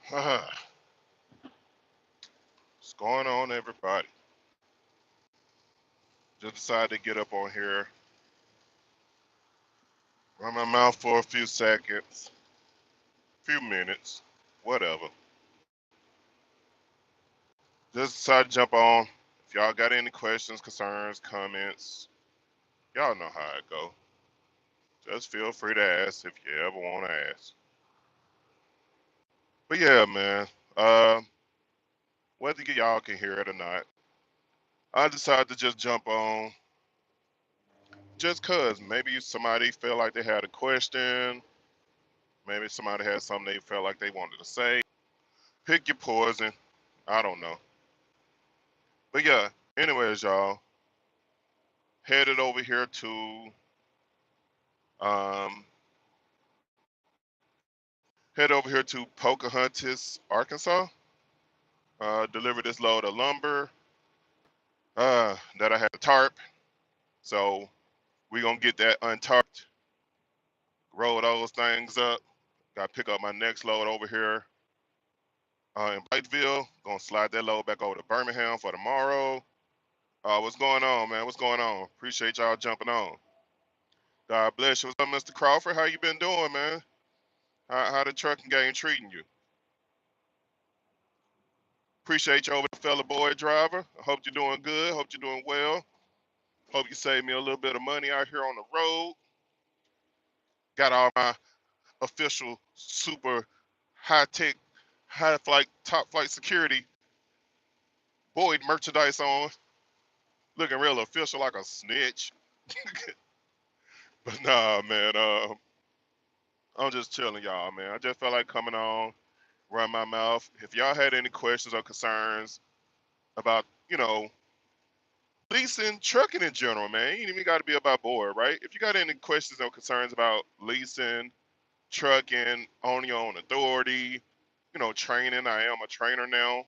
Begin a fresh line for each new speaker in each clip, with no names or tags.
What's going on, everybody? Just decided to get up on here, run my mouth for a few seconds, few minutes, whatever. Just decided to jump on. If y'all got any questions, concerns, comments, y'all know how it go. Just feel free to ask if you ever want to ask. But yeah, man. Uh, whether y'all can hear it or not, I decided to just jump on just cause maybe somebody felt like they had a question, maybe somebody had something they felt like they wanted to say. Pick your poison. I don't know. But yeah, anyways, y'all, headed over here to um head over here to Pocahontas, Arkansas. Deliver this load of lumber that I had to tarp. So we gonna get that untarped, roll those things up. Gotta pick up my next load over here in Pikeville. Gonna slide that load back over to Birmingham for tomorrow. What's going on, man? What's going on? Appreciate y'all jumping on. God bless you. What's up, Mr. Crawford? How you been doing, man? How the trucking game treating you? Appreciate you over the fellow boy driver. I hope you're doing good. Hope you're doing well. Hope you saved me a little bit of money out here on the road. Got all my official super high tech, high flight, top flight security Boyd merchandise on. Looking real official like a snitch. But nah, man. I'm just chilling, y'all, man. I just felt like coming on, run my mouth. If y'all had any questions or concerns about, leasing, trucking in general, man. You ain't even got to be about board, right? If you got any questions or concerns about leasing, trucking, owning your own authority, training. I am a trainer now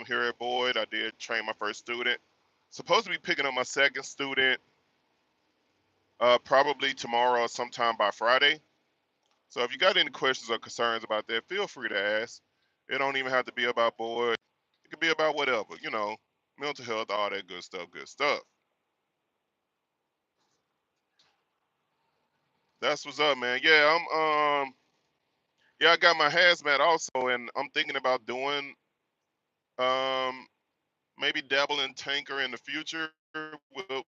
here at Boyd. I did train my first student. Supposed to be picking up my second student probably tomorrow or sometime by Friday. So if you got any questions or concerns about that, feel free to ask. It don't even have to be about Boyd. It could be about whatever, mental health, all that good stuff, good stuff. That's what's up, man. Yeah, I got my hazmat also, and I'm thinking about doing um maybe dabble in tanker in the future.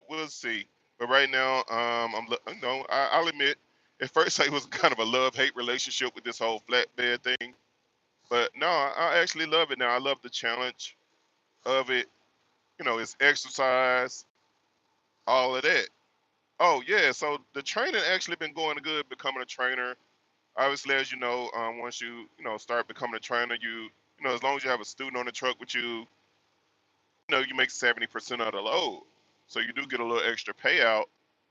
We'll see. But right now, I'll admit, at first it was kind of a love hate relationship with this whole flatbed thing. But no, I actually love it now. I love the challenge of it. It's exercise, all of that. Oh yeah, so the training actually been going good. Becoming a trainer, obviously, as you know, once you start becoming a trainer, as long as you have a student on the truck with you, you make 70% of the load. So you do get a little extra payout.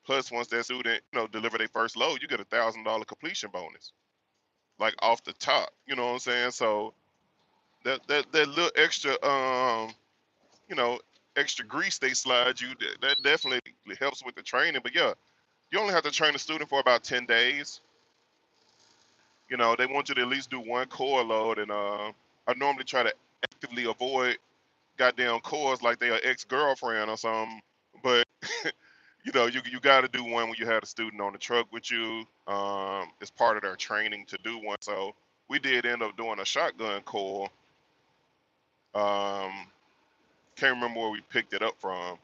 Plus, once that student, deliver their first load, you get $1,000 completion bonus, like off the top. You know what I'm saying? So that little extra, you know, extra grease they slide you, that definitely helps with the training. But yeah, you only have to train a student for about 10 days. They want you to at least do one core load, and I normally try to actively avoid goddamn cores like they are ex-girlfriend or something. But you got to do one when you had a student on the truck with you. It's part of their training to do one. So we did end up doing a shotgun core. Um, can't remember where we picked it up from.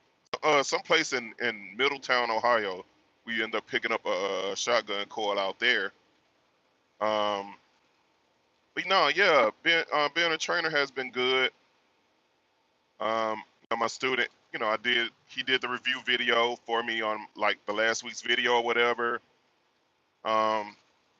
Someplace in Middletown, Ohio. We end up picking up a shotgun core out there. Um, but no, yeah, being a trainer has been good. My student, he did the review video for me on like the last week's video or whatever. Um,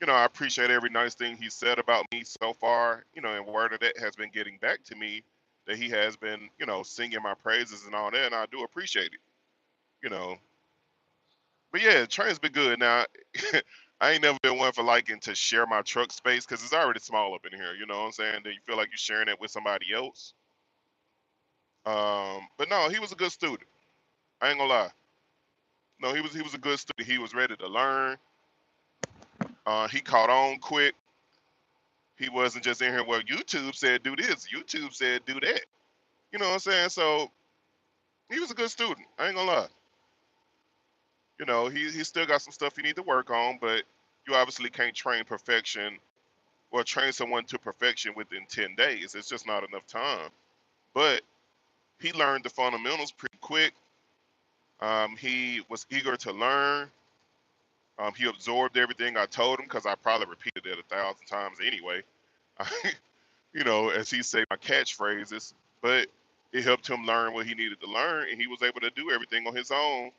I appreciate every nice thing he said about me so far, and word of that has been getting back to me that he has been, singing my praises and all that, and I do appreciate it, you know. But yeah, train's been good. Now, I ain't never been one for liking to share my truck space because it's already small up in here, you know what I'm saying? Then you feel like you're sharing it with somebody else. But no, he was a good student. I ain't gonna lie. No, he was a good student. He was ready to learn. He caught on quick. He wasn't just in here, well, YouTube said do this, YouTube said do that. You know what I'm saying? So he was a good student. I ain't gonna lie. You know, he still got some stuff he need to work on, but you obviously can't train perfection or train someone to perfection within 10 days. It's just not enough time. But he learned the fundamentals pretty quick. He was eager to learn. He absorbed everything I told him because I probably repeated it 1,000 times anyway. You know, as he say my catchphrases, but it helped him learn what he needed to learn, and he was able to do everything on his own.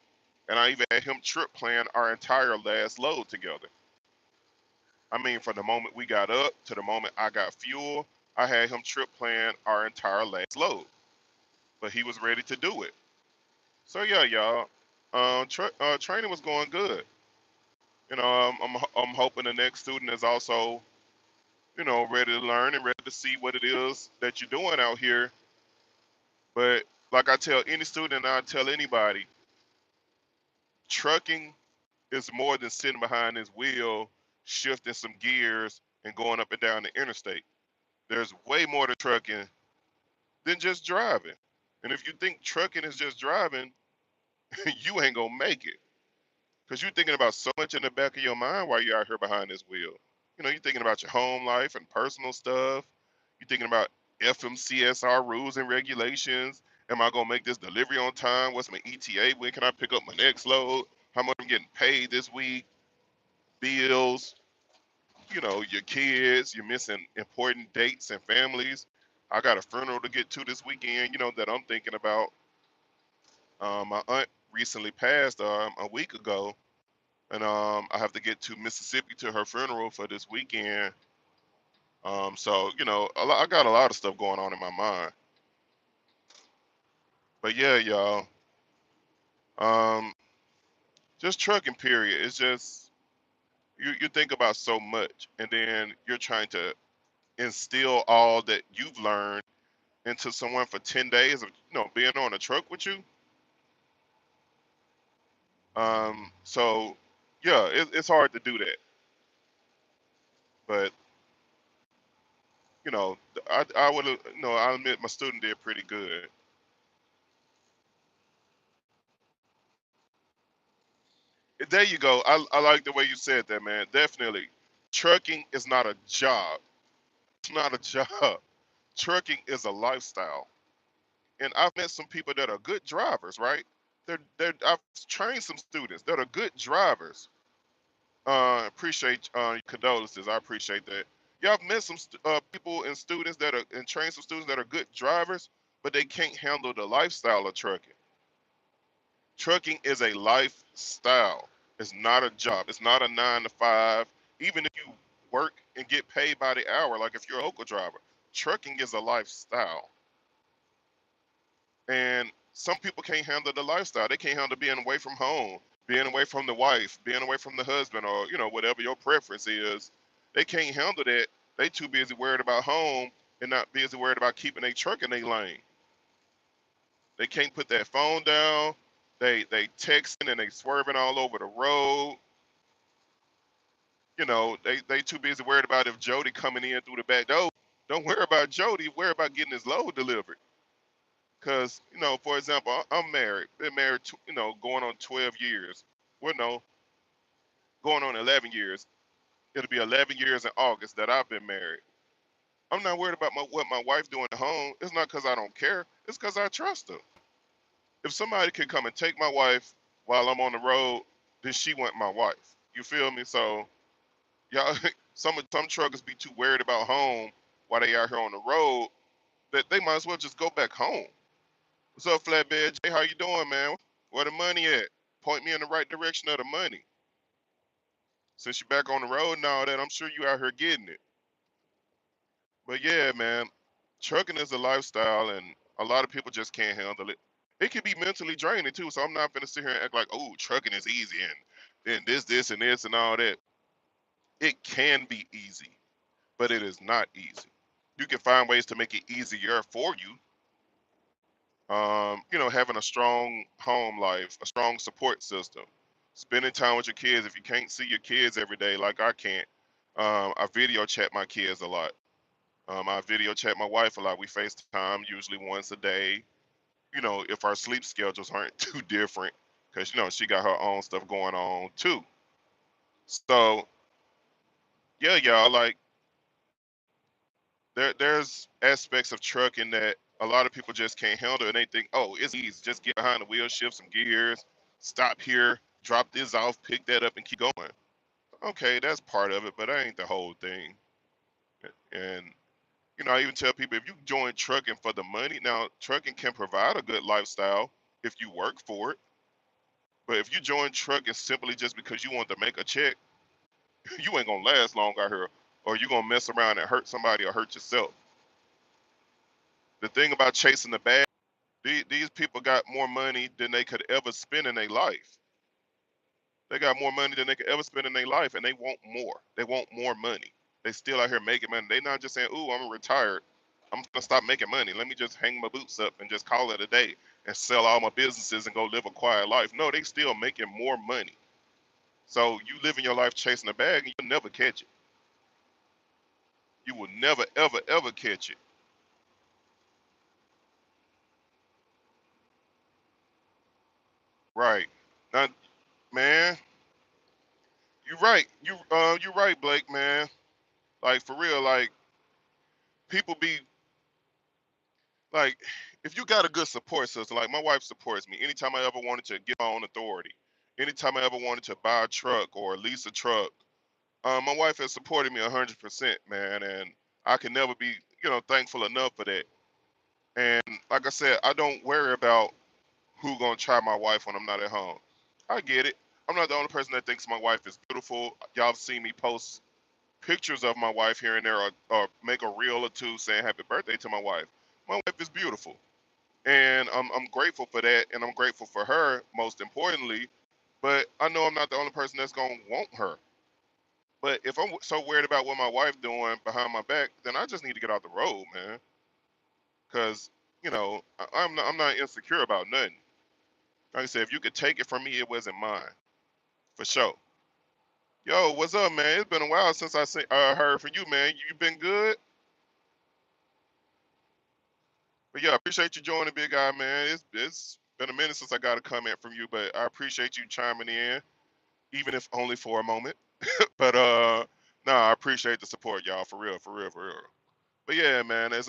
And I even had him trip plan our entire last load together. I mean, from the moment we got up to the moment I got fuel, I had him trip plan our entire last load. But he was ready to do it. So yeah, y'all, training was going good. You know, I'm hoping the next student is also, you know, ready to learn and ready to see what it is that you're doing out here. But like I tell any student, I tell anybody, trucking is more than sitting behind this wheel, shifting some gears and going up and down the interstate. There's way more to trucking than just driving. And if you think trucking is just driving, you ain't gonna make it. Because you're thinking about so much in the back of your mind while you're out here behind this wheel. You know, you're thinking about your home life and personal stuff. You're thinking about FMCSR rules and regulations. Am I gonna make this delivery on time? What's my ETA? When can I pick up my next load? How much I'm getting paid this week? Bills, you know, your kids, you're missing important dates and families. I got a funeral to get to this weekend, you know, that I'm thinking about. My aunt recently passed a week ago, and I have to get to Mississippi to her funeral for this weekend. So you know, I got a lot of stuff going on in my mind. But yeah, y'all, um, just trucking. Period. It's just you think about so much, and then you're trying to instill all that you've learned into someone for 10 days of being on a truck with you. So yeah, it's hard to do that, but I would have I admit my student did pretty good. There you go. I like the way you said that, man. Definitely, trucking is not a job. It's not a job. Trucking is a lifestyle, and I've met some people that are good drivers, right? I've trained some students that are good drivers. Appreciate your condolences. I appreciate that. Yeah, I've met some people and students that are and trained some students that are good drivers, but they can't handle the lifestyle of trucking. Trucking is a lifestyle. It's not a job. It's not a 9 to 5. Even if you work and get paid by the hour, like if you're a local driver, trucking is a lifestyle. And some people can't handle the lifestyle. They can't handle being away from home, being away from the wife, being away from the husband, or whatever your preference is. They can't handle that. They too busy worried about home and not busy worried about keeping a truck in their lane. They can't put that phone down. They texting and they swerving all over the road. They too busy worried about if Jody coming in through the back door. Don't worry about Jody. Worry about getting his load delivered. Cause for example, I'm married. Been married, going on 12 years. Well, no, going on 11 years. It'll be 11 years in August that I've been married. I'm not worried about what my wife doing at home. It's not because I don't care. It's because I trust her. If somebody can come and take my wife while I'm on the road, then she want my wife. You feel me? So y'all, some truckers be too worried about home while they out here on the road that they might as well just go back home. What's up, Flatbed Jay? How you doing, man? Where the money at? Point me in the right direction of the money. Since you're back on the road and all that, I'm sure you out here getting it. But yeah, man, trucking is a lifestyle, and a lot of people just can't handle it. It can be mentally draining too. So I'm not gonna sit here and act like, oh, trucking is easy and this, and this, and all that. It can be easy, but it is not easy. You can find ways to make it easier for you. Having a strong home life, a strong support system, spending time with your kids. If you can't see your kids every day, like I can't, I video chat my kids a lot. I video chat my wife a lot. We FaceTime usually once a day. If our sleep schedules aren't too different, because she got her own stuff going on too. So yeah, y'all, like there's aspects of trucking that a lot of people just can't handle, and they think, oh, it's easy, just get behind the wheel, shift some gears, stop here, drop this off, pick that up, and keep going. Okay, that's part of it, but that ain't the whole thing. And I even tell people, if you join trucking for the money, now trucking can provide a good lifestyle if you work for it. But if you join trucking simply just because you want to make a check, you ain't gonna last long out here, or you gonna mess around and hurt somebody or hurt yourself. The thing about chasing the bag, these people got more money than they could ever spend in their life. They got more money than they could ever spend in their life, and they want more. They want more money. They still out here making money. They not just saying, "Ooh, I'm retired. I'm gonna stop making money. Let me just hang my boots up and just call it a day and sell all my businesses and go live a quiet life." No, they still making more money. So you living your life chasing a bag, and you'll never catch it. You will never, ever, ever catch it. Right. Now, man, you're right. You're right, Blake, man. Like for real, like people be like, if you got a good support system, like my wife supports me anytime I ever wanted to get my own authority, anytime I ever wanted to buy a truck or lease a truck, my wife has supported me 100%, man, and I can never be, thankful enough for that. And like I said, I don't worry about who gonna try my wife when I'm not at home. I get it. I'm not the only person that thinks my wife is beautiful. Y'all have seen me post pictures of my wife here and there, or make a reel or two saying happy birthday to my wife. My wife is beautiful. And I'm grateful for that, and I'm grateful for her most importantly. But I know I'm not the only person that's gonna want her. But if I'm so worried about what my wife doing behind my back, then I just need to get out the road, man. Cause I'm not insecure about nothing. Like I said, if you could take it from me, it wasn't mine, for sure. Yo, what's up, man? It's been a while since heard from you, man. You been good? But yeah, I appreciate you joining, big guy, man. It's been a minute since I got a comment from you, but I appreciate you chiming in, even if only for a moment. But nah, I appreciate the support, y'all, for real, for real, for real. But yeah, man, it's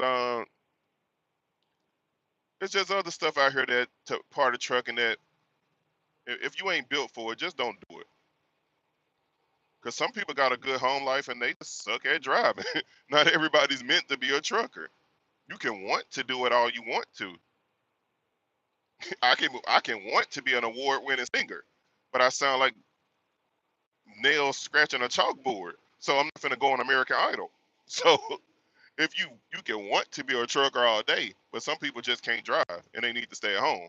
just other stuff out here that part of trucking that if you ain't built for it, just don't do it. Cause some people got a good home life and they just suck at driving. Not everybody's meant to be a trucker. You can want to do it all you want to. I can want to be an award-winning singer, but I sound like nails scratching a chalkboard. So I'm not gonna go on American Idol. So if you can want to be a trucker all day, but some people just can't drive and they need to stay at home.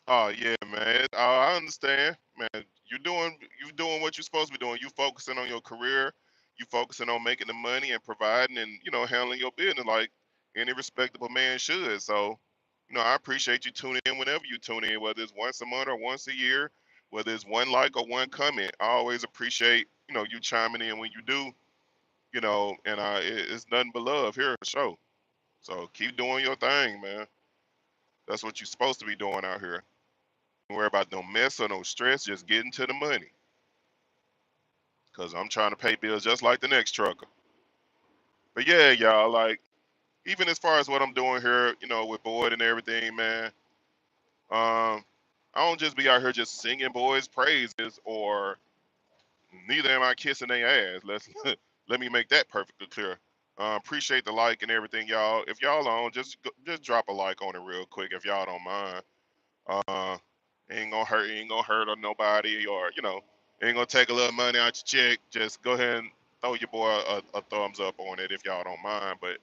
Oh yeah, man. I understand, man. You doing what you're supposed to be doing. You focusing on your career. You focusing on making the money and providing and handling your business like any respectable man should. So, I appreciate you tuning in whenever you tune in, whether it's once a month or once a year, whether it's one like or one comment. I always appreciate you chiming in when you do. And it's nothing but love here for sure. So keep doing your thing, man. That's what you're supposed to be doing out here. Don't worry about no mess or no stress. Just getting to the money. Cause I'm trying to pay bills just like the next trucker. But yeah, y'all, like even as far as what I'm doing here, with Boyd and everything, man. I don't just be out here just singing boys' praises, or neither am I kissing their ass. Let's let me make that perfectly clear. Appreciate the like and everything, y'all. If y'all on, just drop a like on it real quick if y'all don't mind. Uh, ain't gonna hurt on nobody, or ain't gonna take a little money out your check. Just go ahead and throw your boy a thumbs up on it if y'all don't mind. But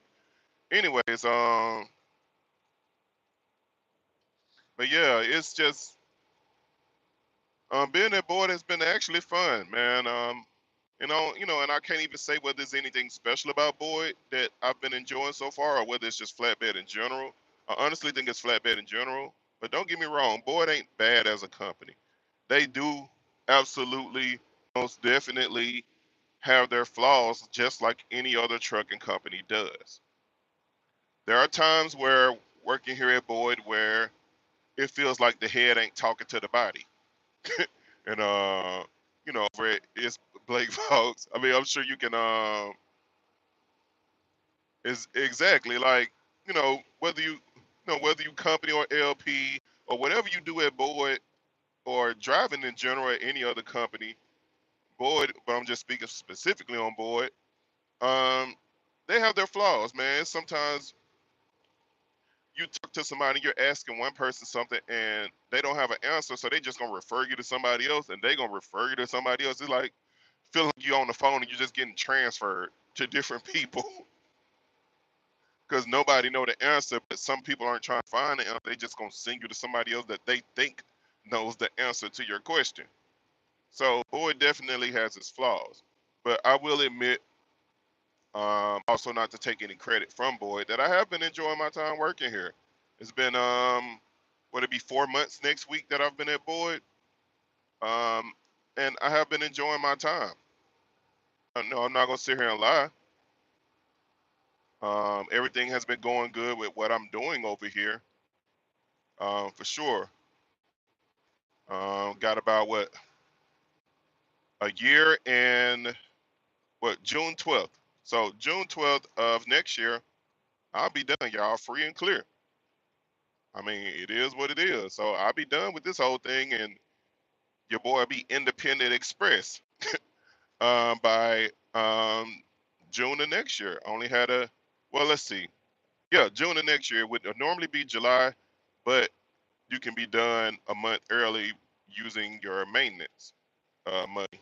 anyways, but yeah, it's just being at board has been actually fun, man. And I can't even say whether there's anything special about Boyd that I've been enjoying so far, or whether it's just flatbed in general. I honestly think it's flatbed in general. But don't get me wrong, Boyd ain't bad as a company. they do absolutely, most definitely have their flaws, just like any other trucking company does. There are times where working here at Boyd where it feels like the head ain't talking to the body. And for it's Blake Fox. I mean, I'm sure you can is exactly like, whether you company or LP or whatever you do at Boyd or driving in general at any other company, Boyd, but I'm just speaking specifically on Boyd, um, they have their flaws, man. Sometimes you talk to somebody, you're asking one person something and they don't have an answer, so they just gonna refer you to somebody else and they gonna refer you to somebody else. It's like feeling like you on the phone and you're just getting transferred to different people because nobody know the answer, but some people aren't trying to find the answer. They just gonna send you to somebody else that they think knows the answer to your question. So Boyd definitely has its flaws, but I will admit, also not to take any credit from Boyd, that I have been enjoying my time working here. It's been would it be 4 months next week that I've been at Boyd, um, and I have been enjoying my time. No, I'm not gonna sit here and lie. Everything has been going good with what I'm doing over here, for sure. Got about a year and June 12th. So June 12th of next year, I'll be done, y'all, free and clear. I mean, it is what it is. So I'll be done with this whole thing, and your boy will be independent express by June of next year. I only had a well, let's see. Yeah, June of next year. It would normally be July, but you can be done a month early using your maintenance money.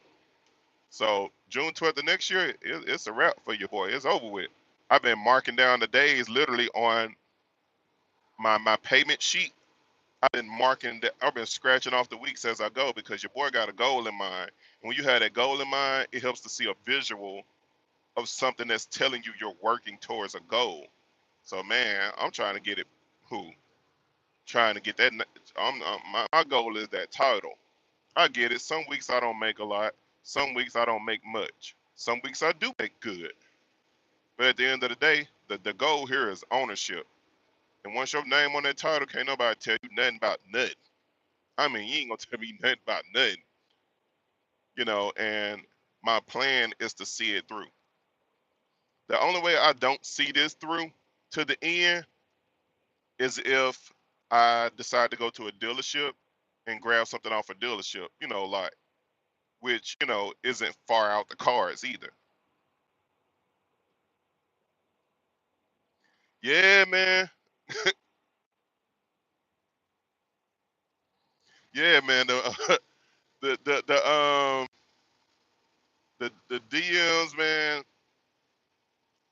So June 12th of next year, it's a wrap for your boy. It's over with. I've been marking down the days literally on my payment sheet. I've been I've been scratching off the weeks as I go because your boy got a goal in mind. And when you have that goal in mind, it helps to see a visual of something that's telling you you're working towards a goal. So man, I'm trying to get it. Who? Trying to get that. My goal is that title. I get it. Some weeks I don't make a lot. Some weeks I don't make much. Some weeks I do make good. But at the end of the day, the goal here is ownership. And once your name on that title, can't nobody tell you nothing about nothing. I mean, you ain't gonna tell me nothing about nothing, and my plan is to see it through. The only way I don't see this through to the end is if I decide to go to a dealership and grab something off a dealership, like, which, isn't far out the cards either. Yeah, man. Yeah, man. The DMs, man.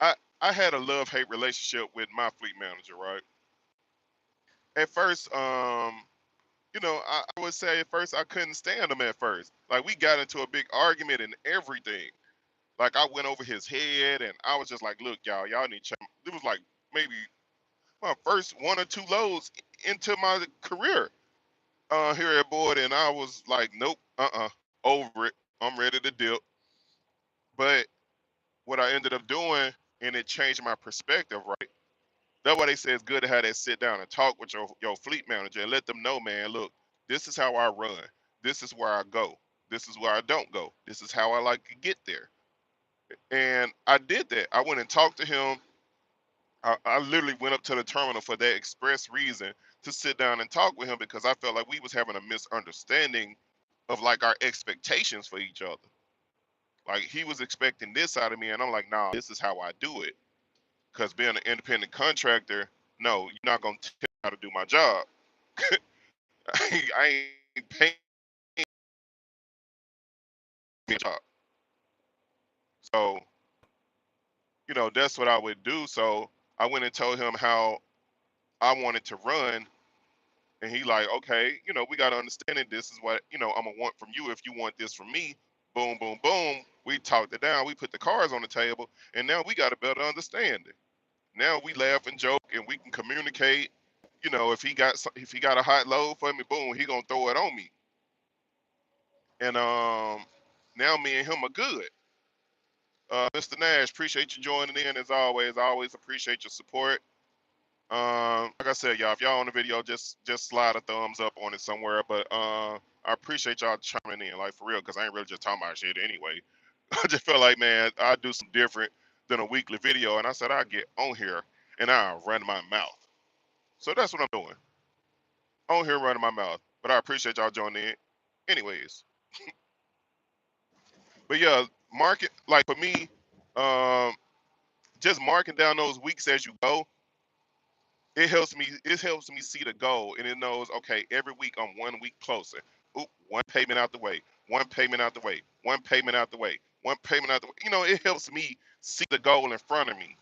I I had a love hate relationship with my fleet manager, right? At first, I would say at first I couldn't stand him at first. Like we got into a big argument and everything. Like I went over his head and I was just like, look, y'all need to check. It was like maybe my first one or two loads into my career here at Boyd, and I was like, nope, over it. I'm ready to dip. But what I ended up doing, and it changed my perspective, right? That's why they say it's good to have that sit down and talk with your fleet manager and let them know, man, look, this is how I run. This is where I go. This is where I don't go. This is how I like to get there. And I did that. I went and talked to him. I literally went up to the terminal for that express reason to sit down and talk with him because I felt like we was having a misunderstanding of like our expectations for each other. Like he was expecting this out of me, and I'm like, nah, this is how I do it. Because being an independent contractor, no, you're not gonna tell me how to do my job. I ain't paying me a job. So, that's what I would do. So I went and told him how I wanted to run. And he like, okay, we got to understand it. This is what, I'm going to want from you. If you want this from me, boom, boom, boom. We talked it down. We put the cards on the table. And now we got a better understanding. Now we laugh and joke and we can communicate. If he got a hot load for me, boom, he going to throw it on me. And now me and him are good. Mr. Nash, appreciate you joining in as always. I always appreciate your support. Like I said, y'all, if y'all on the video, just slide a thumbs up on it somewhere. But I appreciate y'all chiming in, like for real, because I ain't really just talking about shit anyway. I just feel like, man, I do some different than a weekly video, and I said I get on here and I run my mouth. So that's what I'm doing, on here running my mouth. But I appreciate y'all joining in, anyways. But yeah, market like for me, um, just marking down those weeks as you go, it helps me see the goal, and it knows, okay, every week I'm 1 week closer. Oop, one payment out the way, one payment out the way, one payment out the way, one payment out the way. It helps me see the goal in front of me.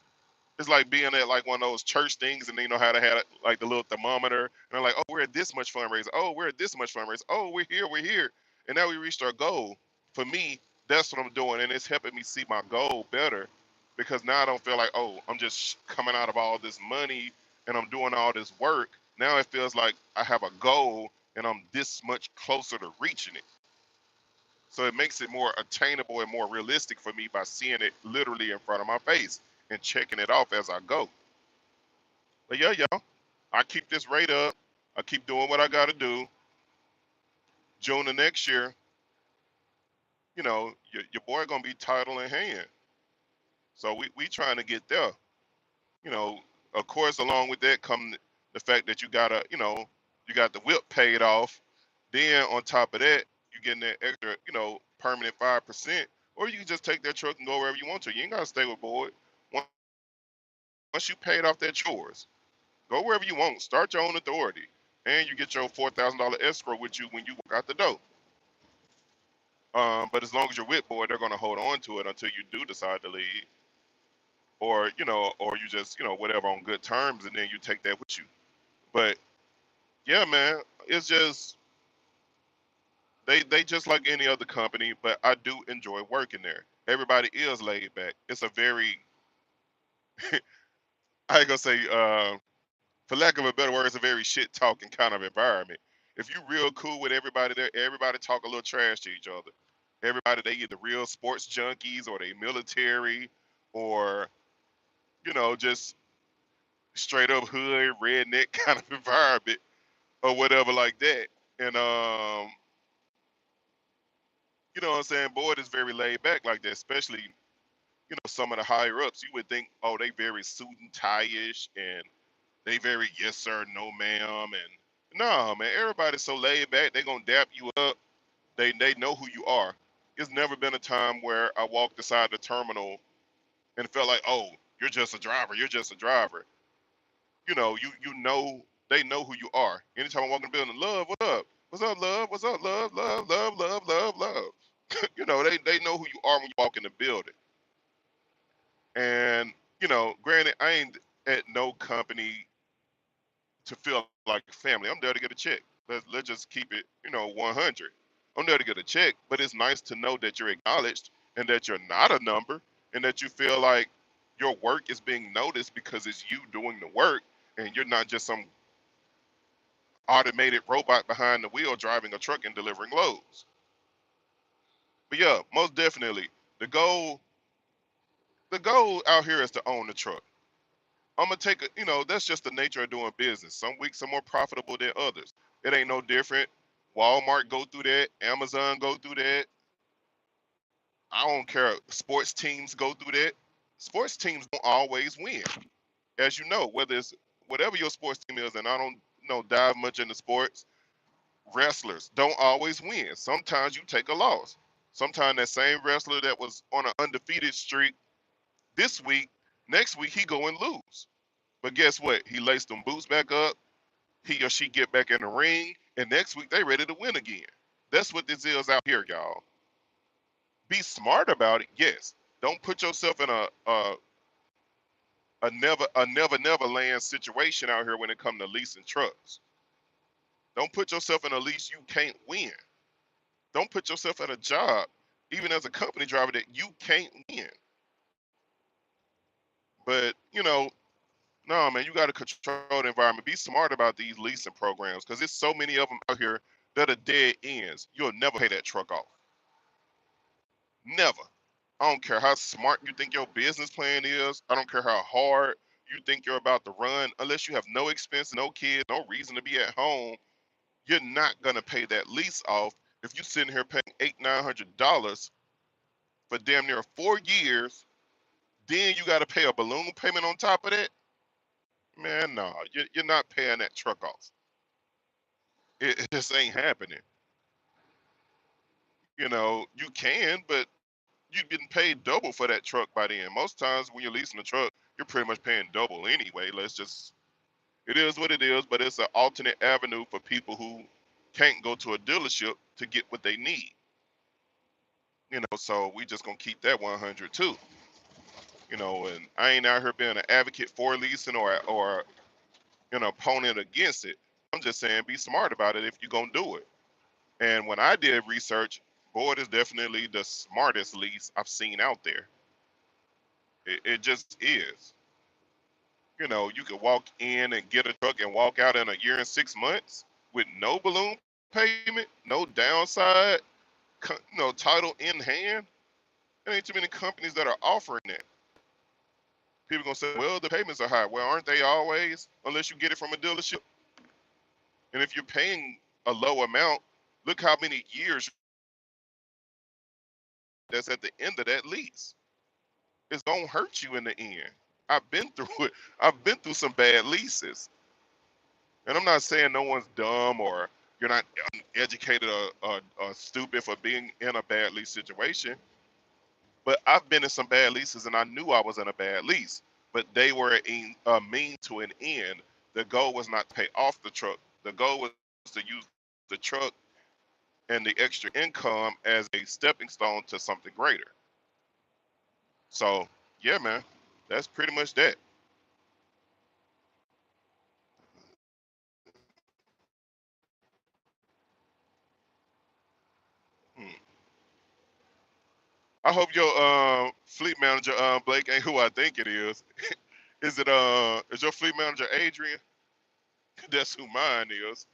It's like being at like one of those church things, and they know how to have like the little thermometer, and they're like, oh, we're at this much fundraiser, oh, we're at this much fundraiser, oh, we're here, and now we reached our goal. For me, that's what I'm doing, and it's helping me see my goal better, because now I don't feel like, oh, I'm just coming out of all this money and I'm doing all this work. Now it feels like I have a goal and I'm this much closer to reaching it. So it makes it more attainable and more realistic for me by seeing it literally in front of my face and checking it off as I go. But yeah, y'all, I keep this rate up. I keep doing what I got to do. June of next year, your boy gonna be title in hand. So we trying to get there. You know, of course, along with that come the fact that you got the whip paid off. Then on top of that, you getting that extra, permanent 5%, or you can just take that truck and go wherever you want to. You ain't gotta stay with Boyd. Once you paid off that chores, go wherever you want. Start your own authority, and you get your $4,000 escrow with you when you walk out the door. But as long as you're with Boyd, they're gonna hold on to it until you do decide to leave, or you just, whatever, on good terms, and then you take that with you. But yeah, man, it's just they just like any other company, but I do enjoy working there. Everybody is laid back. It's a very I ain't gonna say for lack of a better word, it's a very shit talking kind of environment. If you real cool with everybody there, everybody talk a little trash to each other. Everybody, they either real sports junkies or they military, or just straight up hood redneck kind of environment or whatever like that. And you know what I'm saying? Boyd is very laid back like that, especially, some of the higher ups. You would think, oh, they very suit and tie-ish, and they very yes sir, no ma'am, and no, man, everybody's so laid back, they gonna dap you up. They know who you are. It's never been a time where I walked beside the terminal and felt like, oh, you're just a driver, you're just a driver. They know who you are. Anytime I walk in the building, love, what up? What's up, love? What's up, love? Love, love, love, love, love. They know who you are when you walk in the building. And, granted, I ain't at no company to feel like family. I'm there to get a check. Let's just keep it, 100. I'm there to get a check, but it's nice to know that you're acknowledged and that you're not a number, and that you feel like your work is being noticed because it's you doing the work, and you're not just some automated robot behind the wheel driving a truck and delivering loads. But yeah, most definitely, the goal the goal out here is to own the truck. I'm gonna take that's just the nature of doing business. Some weeks are more profitable than others. It ain't no different. Walmart go through that. Amazon go through that. I don't care. Sports teams go through that. Sports teams don't always win, as you know. Whether it's whatever your sports team is, and I don't dive much into sports. Wrestlers don't always win. Sometimes you take a loss. Sometimes that same wrestler that was on an undefeated streak this week, next week he go and lose. But guess what? He laced them boots back up. He or she get back in the ring, and next week they ready to win again. That's what this is out here, y'all. Be smart about it, yes. Don't put yourself in a never land situation out here when it comes to leasing trucks. Don't put yourself in a lease you can't win. Don't put yourself at a job, even as a company driver, that you can't win. But no, man, you got to control the environment. Be smart about these leasing programs, because there's so many of them out here that are dead ends. You'll never pay that truck off. Never. I don't care how smart you think your business plan is. I don't care how hard you think you're about to run. Unless you have no expense, no kids, no reason to be at home, you're not gonna pay that lease off if you're sitting here paying $800-900 for damn near 4 years. Then you got to pay a balloon payment on top of that. Man, no, you're not paying that truck off. It just ain't happening. You can, but you've been paid double for that truck by then. Most times when you're leasing a truck, you're pretty much paying double anyway. It is what it is, but it's an alternate avenue for people who can't go to a dealership to get what they need. So we just gonna keep that 100 too. And I ain't out here being an advocate for leasing or an opponent against it. I'm just saying be smart about it if you're gonna do it. And when I did research, Boyd is definitely the smartest lease I've seen out there. It just is. You could walk in and get a truck and walk out in a year and 6 months with no balloon payment, no downside, title in hand. There ain't too many companies that are offering that. People gonna say, well, the payments are high. Well, aren't they always? Unless you get it from a dealership. And if you're paying a low amount, look how many years that's at the end of that lease. It's gonna hurt you in the end. I've been through it. I've been through some bad leases. And I'm not saying no one's dumb or you're not uneducated or stupid for being in a bad lease situation. But I've been in some bad leases and I knew I was in a bad lease. But they were a mean to an end. The goal was not to pay off the truck. The goal was to use the truck and the extra income as a stepping stone to something greater. So, yeah, man, that's pretty much that. Hmm. I hope your fleet manager Blake ain't who I think it is. Is your fleet manager Adrian? That's who mine is.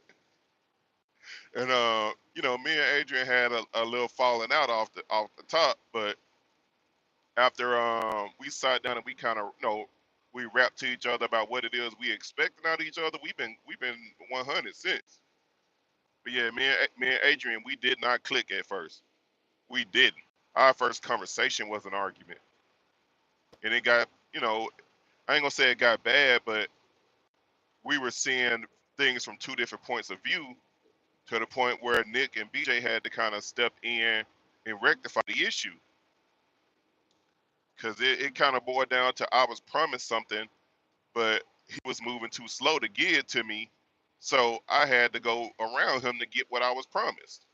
And me and Adrian had a little falling out off the top, but after we sat down and we kind of we rapped to each other about what it is we expecting out of each other. We've been 100 since. But yeah, me and Adrian, we did not click at first. We didn't. Our first conversation was an argument, and it got I ain't gonna say it got bad, but we were seeing things from two different points of view to the point where Nick and BJ had to kind of step in and rectify the issue because it kind of boiled down to I was promised something, but he was moving too slow to give it to me, so I had to go around him to get what I was promised.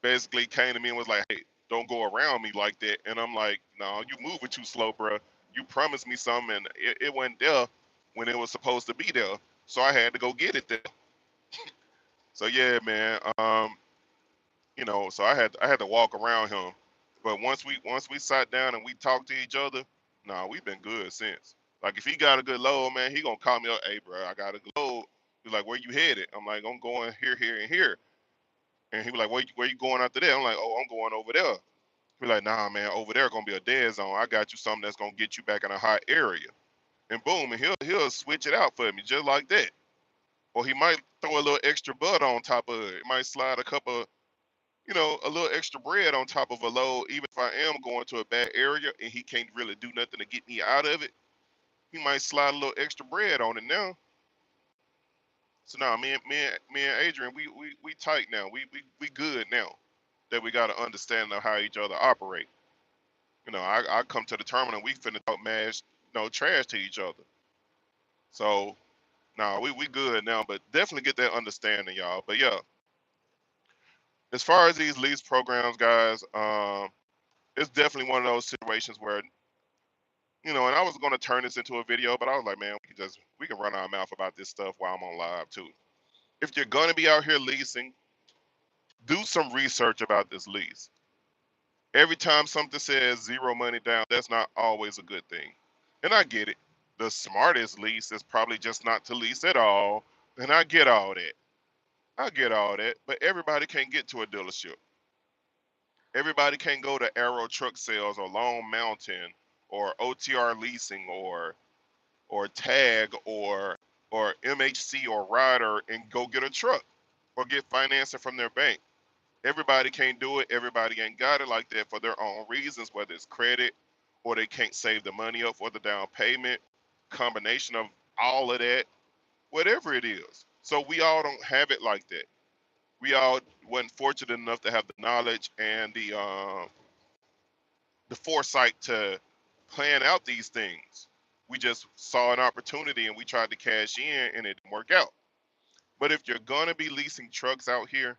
Basically came to me and was like, "Hey, don't go around me like that." And I'm like, "No, you moving too slow, bro. You promised me something, and it wasn't there when it was supposed to be there. So I had to go get it there." So yeah, man. So I had to walk around him. But once we sat down and we talked to each other, nah, we've been good since. Like if he got a good load, man, he gonna call me up, "Hey, bro, I got a good load." He's like, "Where you headed?" I'm like, "I'm going here, here, and here." And he was like, "Where you going after that?" I'm like, "Oh, I'm going over there." He's like, "Nah, man, over there gonna be a dead zone. I got you something that's gonna get you back in a hot area." And boom, and he'll switch it out for me just like that. Or he might throw a little extra butter on top of it. He might slide a couple, a little extra bread on top of a load, even if I am going to a bad area and he can't really do nothing to get me out of it. He might slide a little extra bread on it now. So now, me and Adrian, we tight now. We good now that we got an understanding of how each other operate. I come to the terminal, we finna talk mash, trash to each other. So now we good now, but definitely get that understanding, y'all. But yeah, as far as these lease programs, guys, it's definitely one of those situations where and I was gonna turn this into a video, but I was like, man, we can run our mouth about this stuff while I'm on live too. If you're gonna be out here leasing, do some research about this lease. Every time something says zero money down, that's not always a good thing. And I get it. The smartest lease is probably just not to lease at all. And I get all that. I get all that, but everybody can't get to a dealership. Everybody can't go to Arrow Truck Sales or Long Mountain or OTR Leasing or Tag or MHC or Ryder and go get a truck or get financing from their bank. Everybody can't do it. Everybody ain't got it like that for their own reasons, whether it's credit or they can't save the money up for the down payment, combination of all of that, whatever it is. So we all don't have it like that. We all wasn't fortunate enough to have the knowledge and the foresight to plan out these things. We just saw an opportunity and we tried to cash in and it didn't work out. But if you're gonna be leasing trucks out here,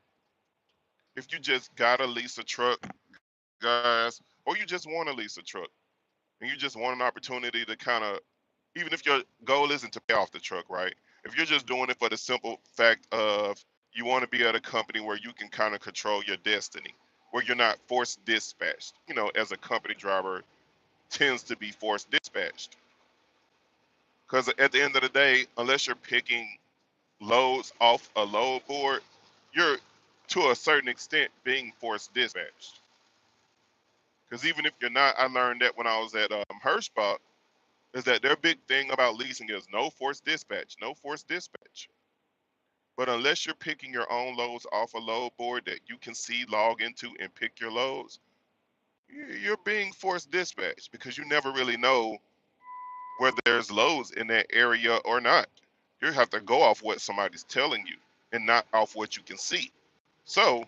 if you just gotta lease a truck, guys, or you just want to lease a truck and you just want an opportunity to kind of, even if your goal isn't to pay off the truck, right? If you're just doing it for the simple fact of you want to be at a company where you can kind of control your destiny, where you're not forced dispatched, as a company driver tends to be forced dispatched. Because at the end of the day, unless you're picking loads off a load board, you're to a certain extent being forced dispatched. Because even if you're not, I learned that when I was at Hirschbach, is that their big thing about leasing is no forced dispatch, no forced dispatch. But unless you're picking your own loads off a load board that you can see, log into, and pick your loads, you're being forced dispatch because you never really know whether there's loads in that area or not. You have to go off what somebody's telling you and not off what you can see. So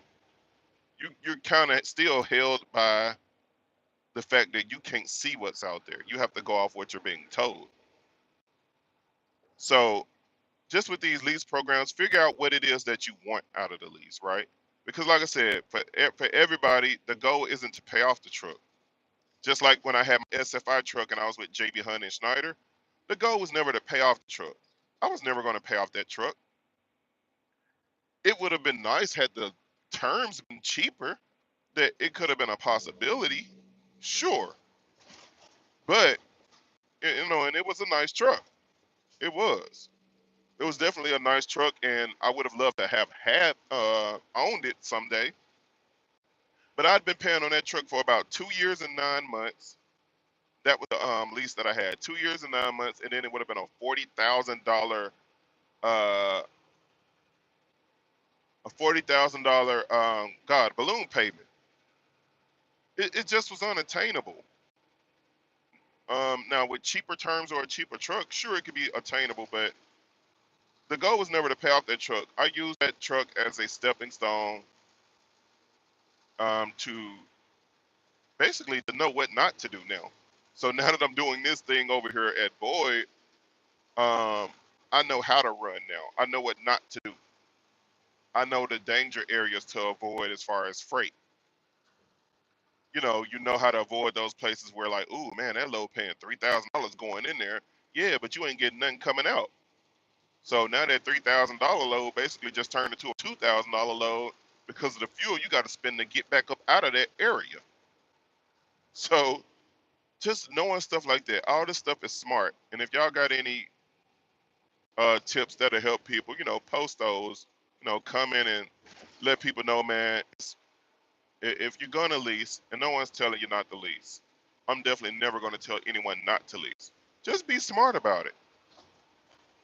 you're kind of still held by the fact that you can't see what's out there. You have to go off what you're being told. So just with these lease programs, figure out what it is that you want out of the lease, right? Because like I said, for everybody, the goal isn't to pay off the truck. Just like when I had my SFI truck and I was with JB Hunt and Schneider, the goal was never to pay off the truck. I was never going to pay off that truck. It would have been nice had the terms been cheaper, that it could have been a possibility, sure. But and it was a nice truck. It was. It was definitely a nice truck, and I would have loved to have had owned it someday. But I'd been paying on that truck for about 2 years and 9 months. That was the lease that I had, 2 years and 9 months, and then it would have been a uh, $40,000 balloon payment. It just was unattainable. Now with cheaper terms or a cheaper truck, sure it could be attainable, but the goal was never to pay off that truck. I used that truck as a stepping stone to basically to know what not to do now. So now that I'm doing this thing over here at Boyd, I know how to run now. I know what not to do. I know the danger areas to avoid as far as freight. You know how to avoid those places where like, ooh man, that load paying $3,000 going in there. Yeah, but you ain't getting nothing coming out. So now that $3,000 load basically just turned into a $2,000 load because of the fuel you got to spend to get back up out of that area. So just knowing stuff like that, all this stuff is smart. And if y'all got any tips that'll help people, post those, come in and let people know, man, if you're gonna lease, and no one's telling you not to lease, I'm definitely never gonna tell anyone not to lease. Just be smart about it.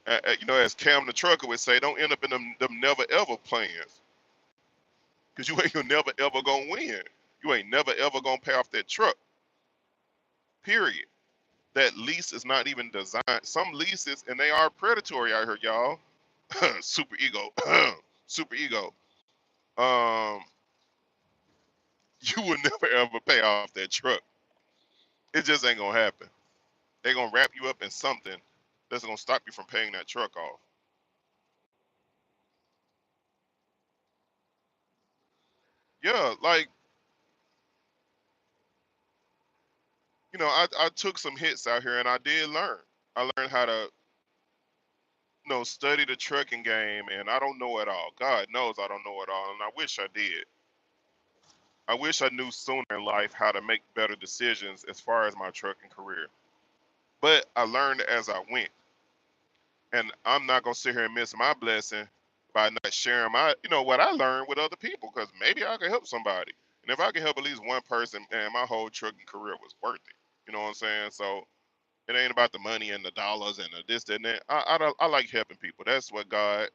As Cam the trucker would say, don't end up in them never ever plans, because you ain't never ever gonna win. You ain't never ever gonna pay off that truck. Period. That lease is not even designed. Some leases, and they are predatory. I heard y'all. Super ego. Super ego. Um, you will never ever pay off that truck. It just ain't gonna happen. They're gonna wrap you up in something that's gonna stop you from paying that truck off. Yeah, like I took some hits out here, and I did learn. I learned how to study the trucking game, and I don't know it all. God knows I don't know it all, and I wish I did. I wish I knew sooner in life how to make better decisions as far as my trucking career. But I learned as I went, and I'm not gonna sit here and miss my blessing by not sharing my, what I learned with other people, because maybe I can help somebody. And if I can help at least one person, man, my whole trucking career was worth it. You know what I'm saying? So it ain't about the money and the dollars and the this, that, and that. I like helping people. That's what God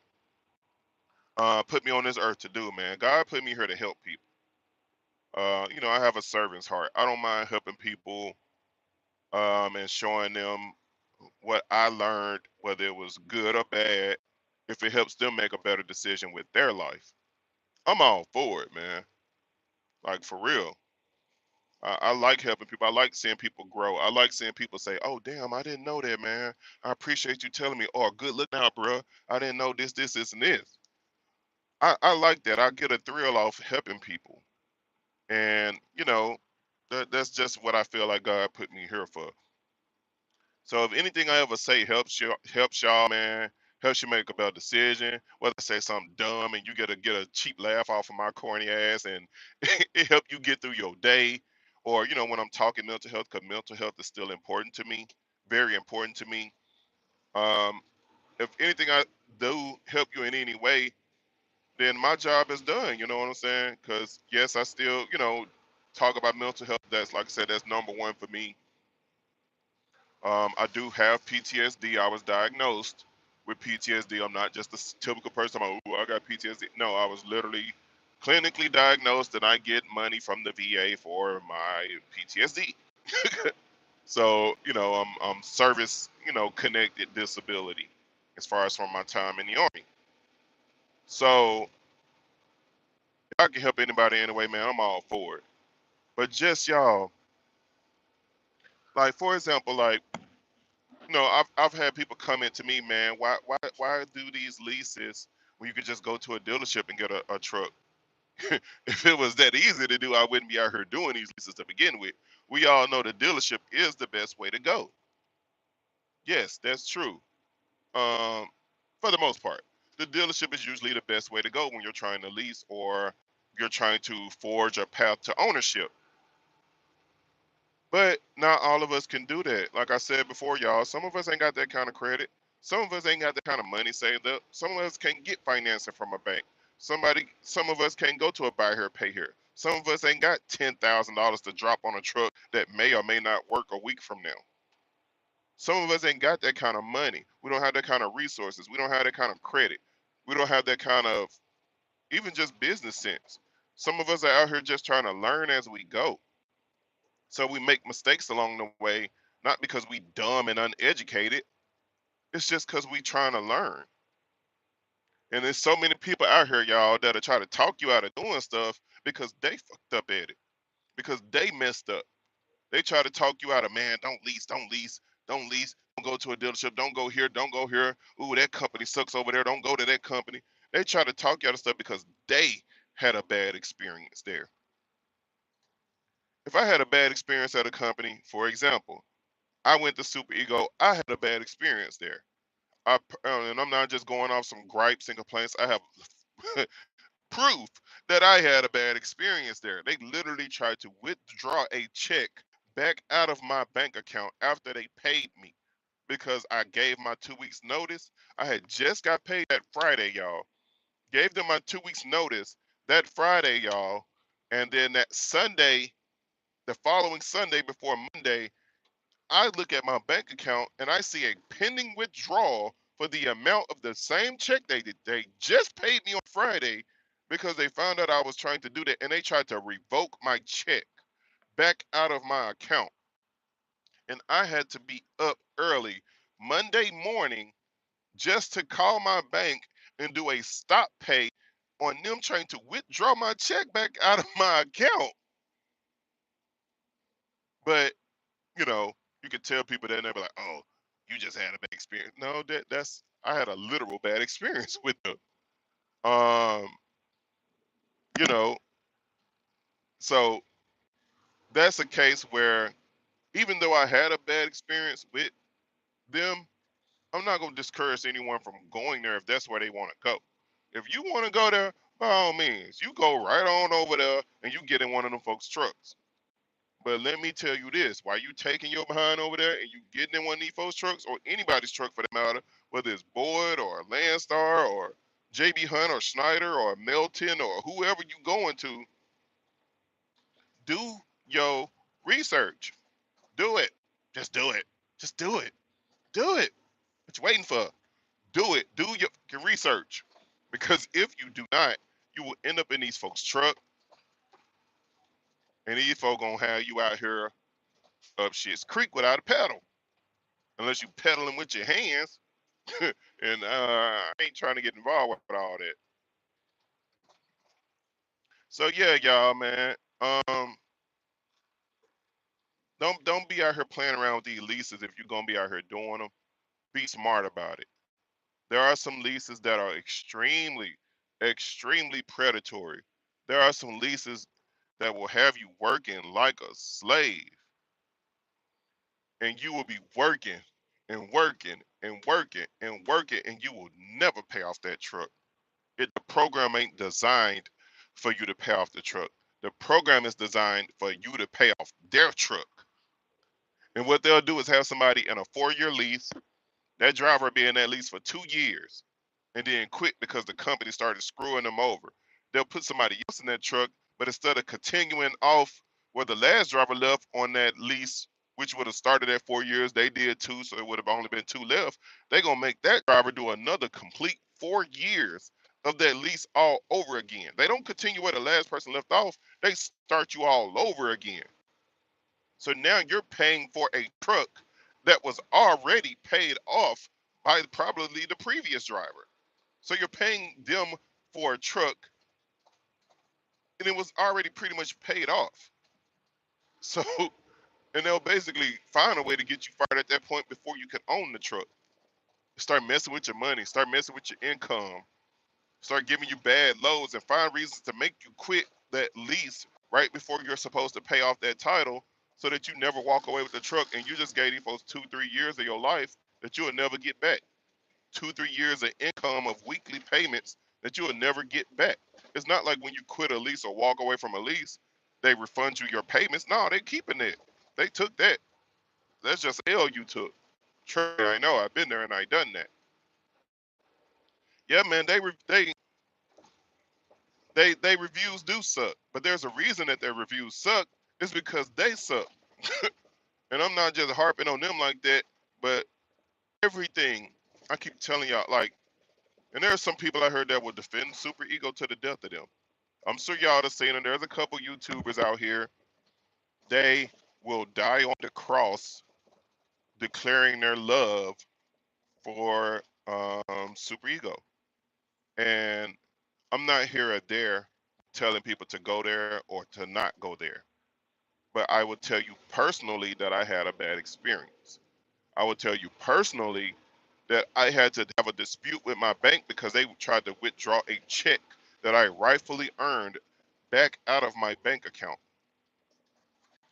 put me on this earth to do, man. God put me here to help people. I have a servant's heart. I don't mind helping people and showing them what I learned, whether it was good or bad, if it helps them make a better decision with their life. I'm all for it, man. Like, for real. I like helping people. I like seeing people grow. I like seeing people say, "Oh, damn, I didn't know that, man. I appreciate you telling me." Or, "Good look out, bro. I didn't know this, and this." I like that. I get a thrill off helping people. And, that's just what I feel like God put me here for. So if anything I ever say helps y'all, man, helps you make a better decision, whether I say something dumb and you get a cheap laugh off of my corny ass, and it help you get through your day, or when I'm talking mental health, because mental health is still important to me, very important to me. Um, if anything I do help you in any way, then my job is done. You know what I'm saying? Because yes, I still talk about mental health. That's, like I said, that's number one for me. I do have PTSD. I was diagnosed with PTSD. I'm not just a typical person. Oh, I got PTSD. No, I was literally clinically diagnosed, and I get money from the VA for my PTSD. So, I'm service, connected disability as far as from my time in the Army. So, if I can help anybody anyway, man, I'm all for it. But just y'all, like, for example, like, I've had people come into me, man. Why do these leases when you could just go to a dealership and get a truck? If it was that easy to do, I wouldn't be out here doing these leases to begin with. We all know the dealership is the best way to go. Yes, that's true. Um, for the most part, the dealership is usually the best way to go when you're trying to lease or you're trying to forge a path to ownership. But not all of us can do that. Like I said before, y'all, some of us ain't got that kind of credit. Some of us ain't got that kind of money saved up. Some of us can't get financing from a bank. Some of us can't go to a buy here, pay here. Some of us ain't got $10,000 to drop on a truck that may or may not work a week from now. Some of us ain't got that kind of money. We don't have that kind of resources. We don't have that kind of credit. We don't have that kind of even just business sense. Some of us are out here just trying to learn as we go. So we make mistakes along the way, not because we dumb and uneducated. It's just because we trying to learn. And there's so many people out here, y'all, that'll try to talk you out of doing stuff because they fucked up at it, because they messed up. They try to talk you out of, man, don't lease, don't lease, don't lease, don't go to a dealership, don't go here, don't go here. Ooh, that company sucks over there, don't go to that company. They try to talk you out of stuff because they had a bad experience there. If I had a bad experience at a company, for example, I went to Super Ego. I had a bad experience there. And I'm not just going off some gripes and complaints. I have proof that I had a bad experience there. They literally tried to withdraw a check back out of my bank account after they paid me because I gave my 2 weeks notice. I had just got paid that Friday, y'all. Gave them my 2 weeks notice that Friday, y'all. And then that Sunday, the following Sunday before Monday, I look at my bank account and I see a pending withdrawal for the amount of the same check they just paid me on Friday, because they found out I was trying to do that, and they tried to revoke my check back out of my account. And I had to be up early Monday morning just to call my bank and do a stop pay on them trying to withdraw my check back out of my account. But you know, you could tell people that and they'll be like, "Oh, you just had a bad experience." No, that's I had a literal bad experience with them. Um, you know, so that's a case where even though I had a bad experience with them, I'm not gonna discourage anyone from going there if that's where they want to go. If you want to go there, by all means, you go right on over there and you get in one of them folks' trucks. But let me tell you this, while you taking your behind over there and you getting in one of these folks trucks, or anybody's truck for that matter, whether it's Boyd or Landstar or JB Hunt or Schneider or Melton or whoever you going to, do your research. Do it. Just do it. Just do it. Do it. What you waiting for? Do it. Do your research. Because if you do not, you will end up in these folks' truck, and these folks gonna have you out here up shit's creek without a pedal. Unless you pedaling with your hands. And I ain't trying to get involved with all that. So yeah, y'all, man. Don't be out here playing around with these leases if you're gonna be out here doing them. Be smart about it. There are some leases that are extremely predatory. There are some leases that will have you working like a slave, and you will be working and working and working and working, and you will never pay off that truck. The program ain't designed for you to pay off the truck. The program is designed for you to pay off their truck. And what they'll do is have somebody in a 4-year lease. That driver will be in that lease for 2 years and then quit because the company started screwing them over. They'll put somebody else in that truck, but instead of continuing off where the last driver left on that lease, which would have started at 4 years, they did too, so it would have only been 2 left. They're gonna make that driver do another complete 4 years of that lease all over again. They don't continue where the last person left off, they start you all over again. So now you're paying for a truck that was already paid off by probably the previous driver. So you're paying them for a truck and it was already pretty much paid off. So, and they'll basically find a way to get you fired at that point before you can own the truck. Start messing with your money, start messing with your income, start giving you bad loads, and find reasons to make you quit that lease right before you're supposed to pay off that title so that you never walk away with the truck and you just gave these folks 2-3 years of your life that you'll never get back. 2-3 years of income of weekly payments that you'll never get back. It's not like when you quit a lease or walk away from a lease, they refund you your payments. No, they keeping it. They took that. That's just L you took. Trust me, I know. I've been there and I done that. Yeah, man. They reviews do suck, but there's a reason that their reviews suck. It's because they suck. And I'm not just harping on them like that, but everything I keep telling y'all, like, and there are some people I heard that will defend Super Ego to the death of them. I'm sure y'all have seen them. There's a couple YouTubers out here. They will die on the cross declaring their love for Super Ego. And I'm not here or there telling people to go there or to not go there. But I will tell you personally that I had a bad experience. I will tell you personally that I had to have a dispute with my bank because they tried to withdraw a check that I rightfully earned back out of my bank account.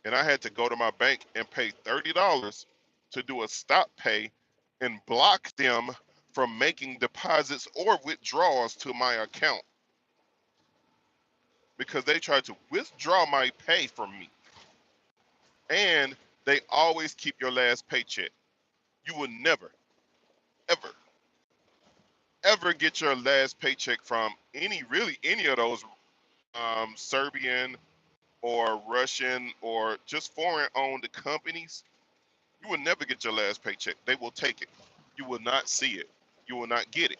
And I had to go to my bank and pay $30 to do a stop pay and block them from making deposits or withdrawals to my account because they tried to withdraw my pay from me. And they always keep your last paycheck. You will never, ever, ever get your last paycheck from any of those Serbian or Russian or just foreign owned companies. You will never get your last paycheck. They will take it. You will not see it. You will not get it.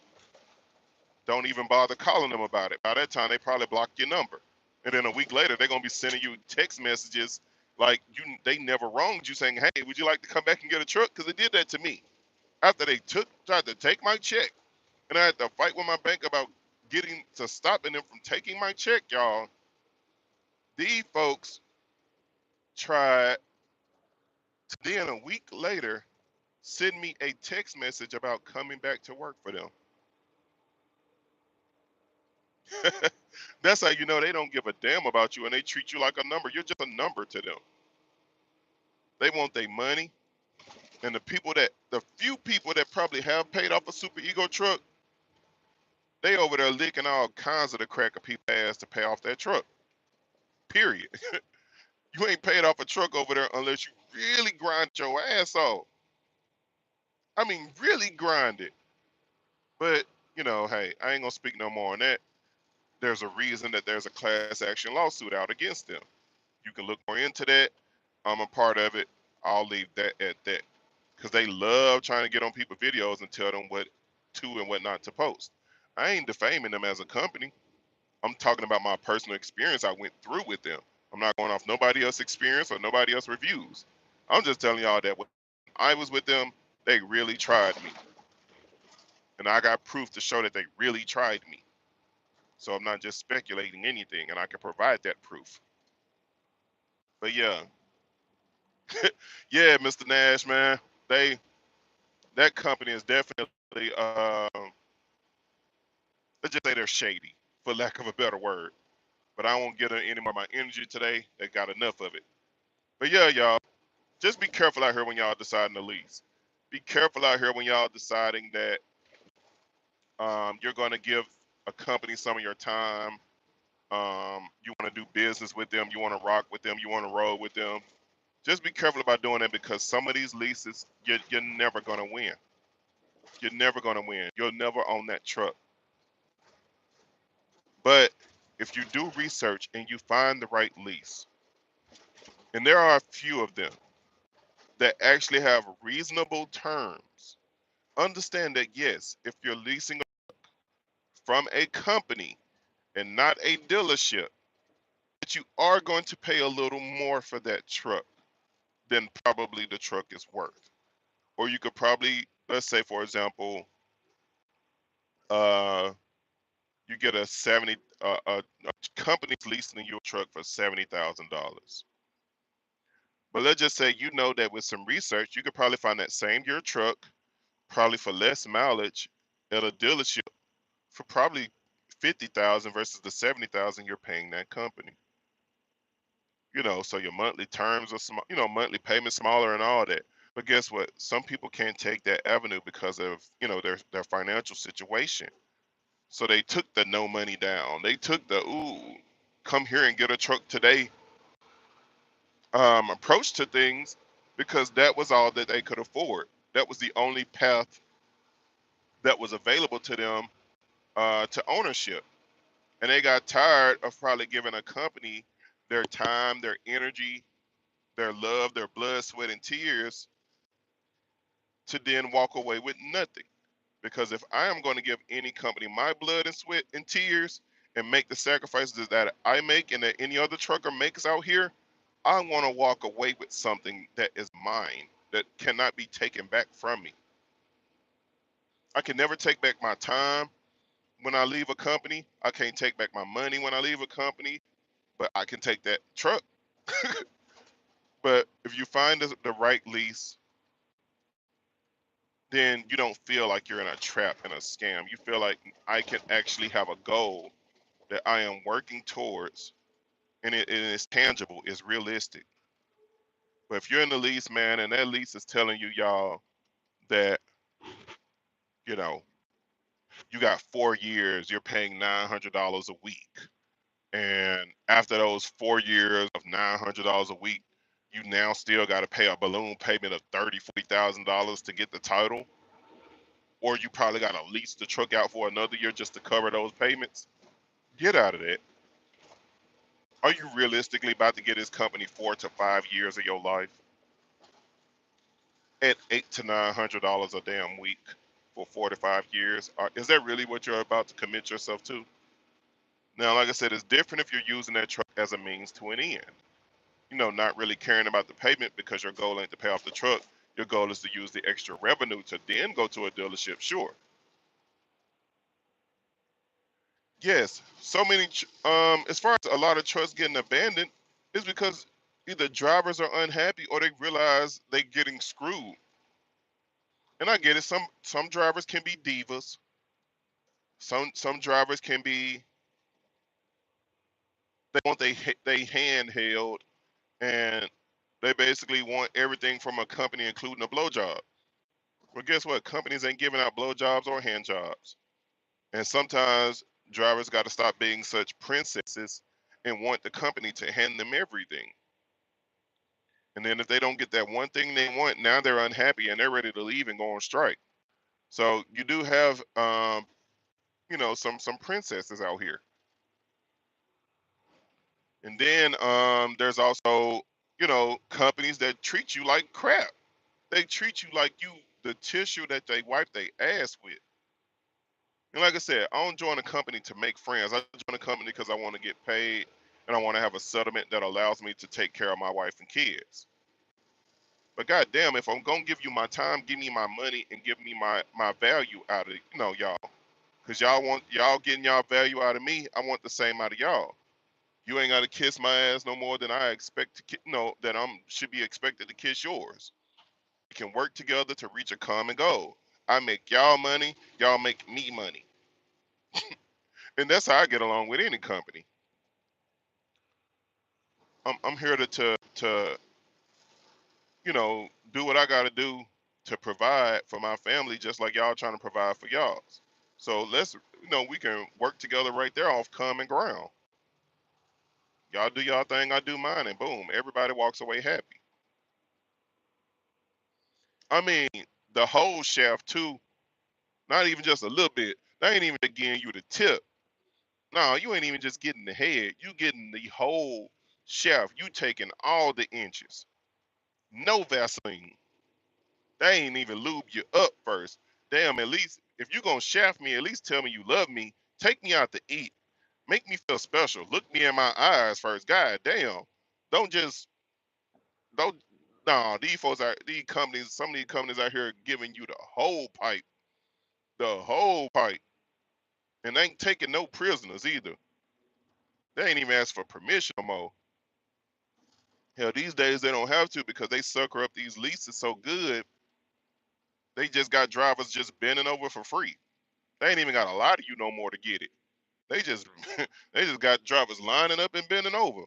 Don't even bother calling them about it. By that time, they probably blocked your number. And then a week later, they're gonna be sending you text messages like they never wronged you, saying, "Hey, would you like to come back and get a truck?" Because they did that to me after they tried to take my check, and I had to fight with my bank about getting to stopping them from taking my check, y'all. These folks tried to then a week later send me a text message about coming back to work for them. That's how you know they don't give a damn about you and they treat you like a number. You're just a number to them. They want their money. And the few people that probably have paid off a Super Ego truck, they over there licking all kinds of the crack of people's ass to pay off that truck. Period. You ain't paid off a truck over there unless you really grind your ass off. I mean, really grind it. But hey, I ain't gonna speak no more on that. There's a reason that there's a class action lawsuit out against them. You can look more into that. I'm a part of it. I'll leave that at that. Because they love trying to get on people's videos and tell them what to and what not to post. I ain't defaming them as a company. I'm talking about my personal experience I went through with them. I'm not going off nobody else's experience or nobody else's reviews. I'm just telling y'all that when I was with them, they really tried me. And I got proof to show that they really tried me. So I'm not just speculating anything, and I can provide that proof. But yeah, yeah, Mr. Nash, man, they that company is definitely let's just say they're shady, for lack of a better word. But I won't get any more of my energy today. They got enough of it. But yeah, y'all, just be careful out here when y'all deciding to lease. Be careful out here when y'all deciding that you're going to give a company some of your time. You want to do business with them. You want to rock with them. You want to roll with them. Just be careful about doing that because some of these leases, you're never going to win. You're never going to win. You'll never own that truck. But if you do research and you find the right lease, and there are a few of them that actually have reasonable terms, understand that yes, if you're leasing from a company and not a dealership, that you are going to pay a little more for that truck than probably the truck is worth. Or you could probably, let's say for example, uh, you get a company's leasing your truck for $70,000. But let's just say you know that with some research, you could probably find that same year truck, probably for less mileage at a dealership for probably 50,000 versus the 70,000 you're paying that company. So your monthly terms are small, monthly payments smaller and all that. But guess what? Some people can't take that avenue because of, their financial situation. So they took the no money down. They took the come here and get a truck today approach to things because that was all that they could afford. That was the only path that was available to them to ownership. And they got tired of probably giving a company their time, their energy, their love, their blood, sweat, and tears to then walk away with nothing. Because if I am going to give any company my blood and sweat and tears and make the sacrifices that I make and that any other trucker makes out here, I want to walk away with something that is mine, that cannot be taken back from me. I can never take back my time when I leave a company. I can't take back my money when I leave a company, but I can take that truck. But if you find the right lease, then you don't feel like you're in a trap and a scam. You feel like I can actually have a goal that I am working towards, and it is tangible, it's realistic. But if you're in the lease, man, and that lease is telling you, y'all, that, you know, you got 4 years, you're paying $900 a week. And after those 4 years of $900 a week, you now still got to pay a balloon payment of $30,000, $40,000 to get the title. Or you probably got to lease the truck out for another year just to cover those payments. Get out of that. Are you realistically about to get this company 4 to 5 years of your life at $800 to $900 a damn week for 4 to 5 years? Is that really what you're about to commit yourself to? Now, like I said, it's different if you're using that truck as a means to an end. Not really caring about the payment because your goal ain't to pay off the truck. Your goal is to use the extra revenue to then go to a dealership, sure. Yes, so many, as far as a lot of trucks getting abandoned, is because either drivers are unhappy or they realize they're getting screwed. And I get it. Some drivers can be divas. Some drivers can be, they want they hand held, and they basically want everything from a company, including a blowjob. Well, guess what? Companies ain't giving out blowjobs or hand jobs. And sometimes drivers got to stop being such princesses and want the company to hand them everything. And then if they don't get that one thing they want, now they're unhappy and they're ready to leave and go on strike. So you do have some princesses out here. And then there's also, companies that treat you like crap. They treat you like you the tissue that they wipe their ass with. And like I said, I don't join a company to make friends. I join a company because I want to get paid and I want to have a settlement that allows me to take care of my wife and kids. But goddamn, if I'm gonna give you my time, give me my money and give me my value out of it, y'all. Cause y'all getting y'all value out of me. I want the same out of y'all. You ain't gotta kiss my ass no more than I expect to, that should be expected to kiss yours. We can work together to reach a common goal. I make y'all money, y'all make me money, and that's how I get along with any company. I'm here to do what I gotta do to provide for my family, just like y'all trying to provide for y'all. So let's, we can work together right there off common ground. Y'all do y'all thing, I do mine, and boom, everybody walks away happy. I mean, the whole shaft too, not even just a little bit. They ain't even getting you the tip. No, you ain't even just getting the head. You getting the whole shaft. You taking all the inches. No Vaseline. They ain't even lube you up first. Damn, at least if you gonna shaft me, at least tell me you love me. Take me out to eat. Make me feel special. Look me in my eyes first. God damn. Don't just don't no, these folks are these companies, some of these companies out here giving you the whole pipe. The whole pipe. And they ain't taking no prisoners either. They ain't even asked for permission no more. Hell, these days they don't have to because they sucker up these leases so good, they just got drivers just bending over for free. They ain't even got to lie to you no more to get it. They just they just got drivers lining up and bending over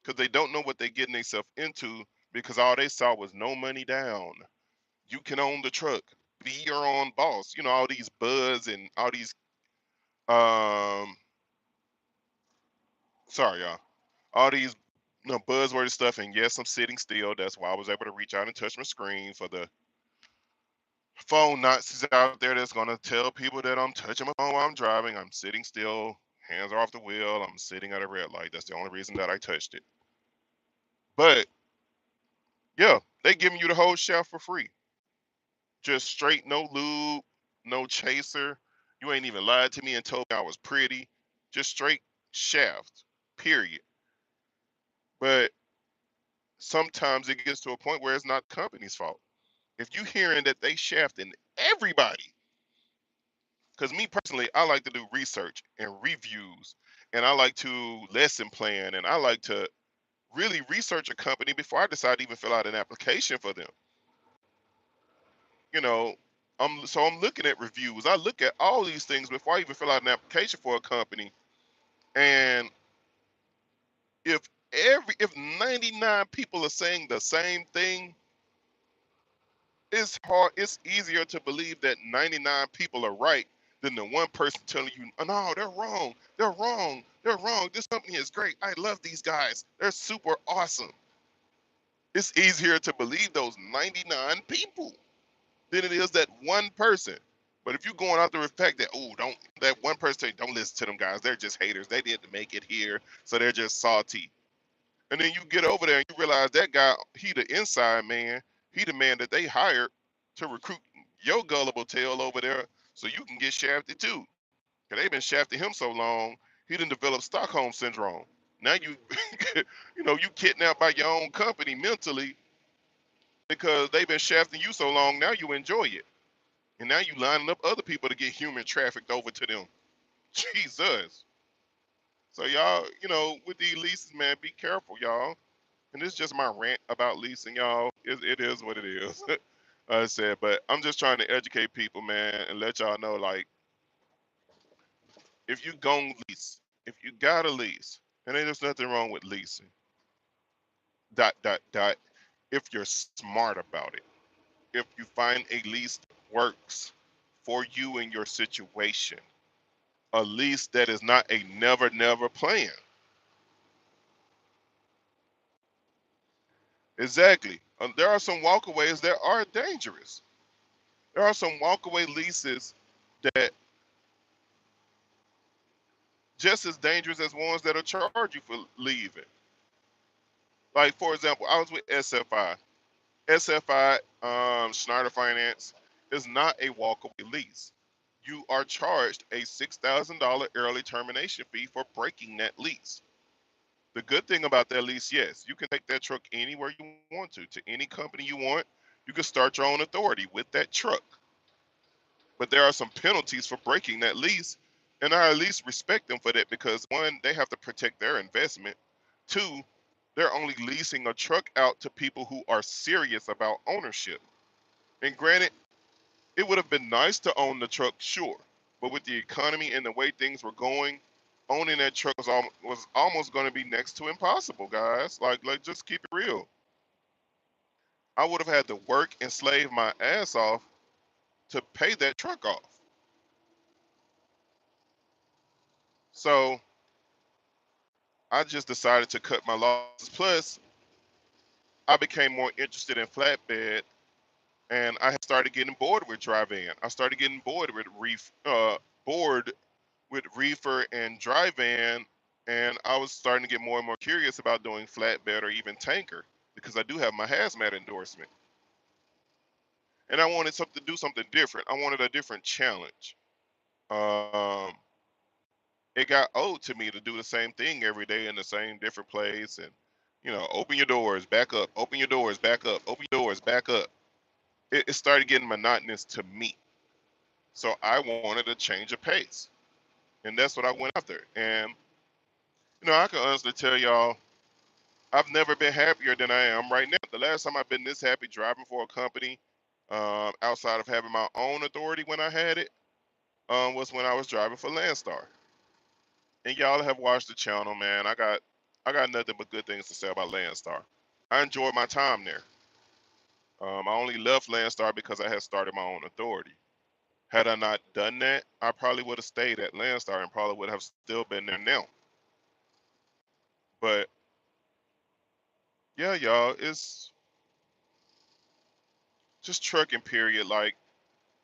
because they don't know what they're getting themselves into because all they saw was no money down. You can own the truck, be your own boss. All these buzz and all these um sorry y'all, all these buzzwordy stuff. And yes, I'm sitting still. That's why I was able to reach out and touch my screen for the phone Nazis out there that's gonna tell people that I'm touching my phone while I'm driving. I'm sitting still, hands are off the wheel. I'm sitting at a red light. That's the only reason that I touched it. But yeah, they giving you the whole shaft for free. Just straight, no lube, no chaser. You ain't even lied to me and told me I was pretty. Just straight shaft. Period. But sometimes it gets to a point where it's not the company's fault. If you hearing that they shafting everybody, because me personally, I like to do research and reviews, and I like to lesson plan, and I like to really research a company before I decide to even fill out an application for them. You know, I'm looking at reviews. I look at all these things before I even fill out an application for a company. And if if 99 people are saying the same thing, it's easier to believe that 99 people are right than the one person telling you, oh, no, they're wrong. They're wrong. They're wrong. This company is great. I love these guys. They're super awesome. It's easier to believe those 99 people than it is that one person. But if you're going out the fact that, oh, don't that one person say, don't listen to them guys. They're just haters. They didn't make it here, so they're just salty. And then you get over there and you realize that guy, he the inside man. He the man that they hired to recruit your gullible tail over there so you can get shafted too. Cause they've been shafting him so long, he done developed Stockholm syndrome. Now you, you kidnapped by your own company mentally because they've been shafting you so long. Now you enjoy it, and now you lining up other people to get human trafficked over to them. Jesus. So y'all, with these leases, man, be careful, y'all. And this is just my rant about leasing, y'all. It is what it is. I said, but I'm just trying to educate people, man, and let y'all know, like, if you gon' lease, if you got a lease, and there's nothing wrong with leasing. Dot dot dot. If you're smart about it, if you find a lease that works for you and your situation, a lease that is not a never never plan. Exactly. There are some walkaways that are dangerous. There are some walkaway leases that just as dangerous as ones that'll charge you for leaving. Like for example, I was with SFI. SFI, Schneider Finance, is not a walkaway lease. You are charged a $6,000 early termination fee for breaking that lease. The good thing about that lease, yes, you can take that truck anywhere you want to any company you want. You can start your own authority with that truck. But there are some penalties for breaking that lease, and I at least respect them for that because one, they have to protect their investment. Two, they're only leasing a truck out to people who are serious about ownership. And granted, it would have been nice to own the truck, sure, but with the economy and the way things were going, owning that truck was almost going to be next to impossible, guys. Like just keep it real. I would have had to work and slave my ass off to pay that truck off. So I just decided to cut my losses. Plus, I became more interested in flatbed, and I had started getting bored with dry van. I started getting bored with reefer and dry van, and I was starting to get more and more curious about doing flatbed or even tanker because I do have my hazmat endorsement, and I wanted something to do something different. I wanted a different challenge. Um, it got old to me to do the same thing every day in the same different place, and open your doors, back up, open your doors, back up, open your doors, back up. It started getting monotonous to me, so I wanted a change of pace, and that's what I went after. And I can honestly tell y'all, I've never been happier than I am right now. The last time I've been this happy driving for a company, outside of having my own authority when I had it, was when I was driving for Landstar. And y'all have watched the channel, man. I got nothing but good things to say about Landstar. I enjoyed my time there. I only left Landstar because I had started my own authority. Had I not done that, I probably would have stayed at Landstar and probably would have still been there now. But yeah, y'all, it's just trucking period.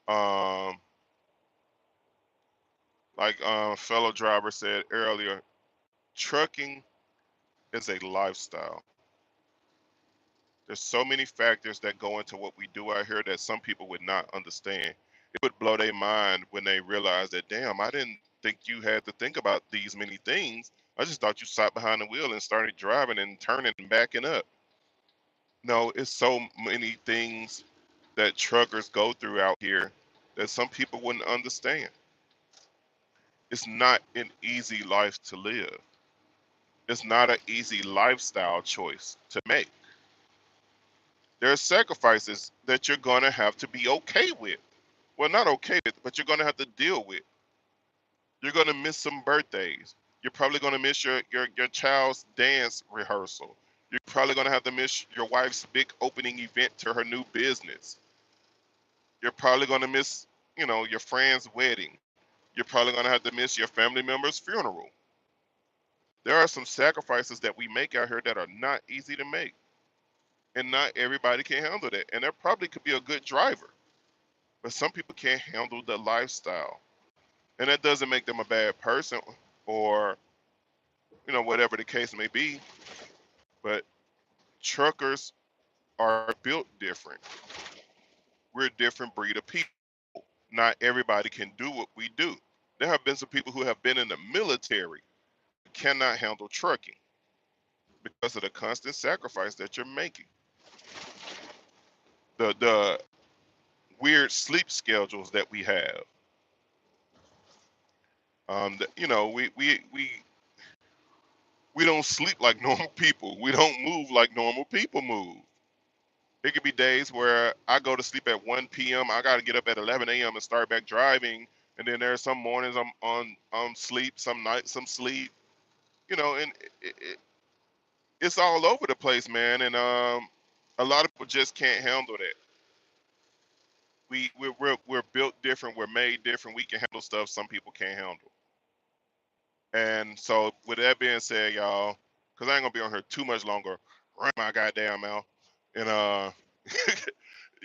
Um, fellow driver said earlier, trucking is a lifestyle. There's so many factors that go into what we do out here that some people would not understand. It would blow their mind when they realize that, damn, I didn't think you had to think about these many things. I just thought you sat behind the wheel and started driving and turning and backing up. No, it's so many things that truckers go through out here that some people wouldn't understand. It's not an easy life to live. It's not an easy lifestyle choice to make. There are sacrifices that you're going to have to be okay with. Well, not okay with, but you're going to have to deal with. You're going to miss some birthdays. You're probably going to miss your child's dance rehearsal. You're probably going to have to miss your wife's big opening event to her new business. You're probably going to miss, your friend's wedding. You're probably going to have to miss your family member's funeral. There are some sacrifices that we make out here that are not easy to make. And not everybody can handle that. And there probably could be a good driver, but some people can't handle the lifestyle. And that doesn't make them a bad person or, whatever the case may be. But truckers are built different. We're a different breed of people. Not everybody can do what we do. There have been some people who have been in the military who cannot handle trucking because of the constant sacrifice that you're making. The weird sleep schedules that we have. We don't sleep like normal people. We don't move like normal people move. It could be days where I go to sleep at 1 p.m. I got to get up at 11 a.m. and start back driving. And then there are some mornings I'm on sleep, some nights I'm sleep. And it's all over the place, man. And a lot of people just can't handle that. We're built different. We're made different. We can handle stuff some people can't handle. And so, with that being said, y'all, because I ain't gonna be on here too much longer, run my goddamn mouth, and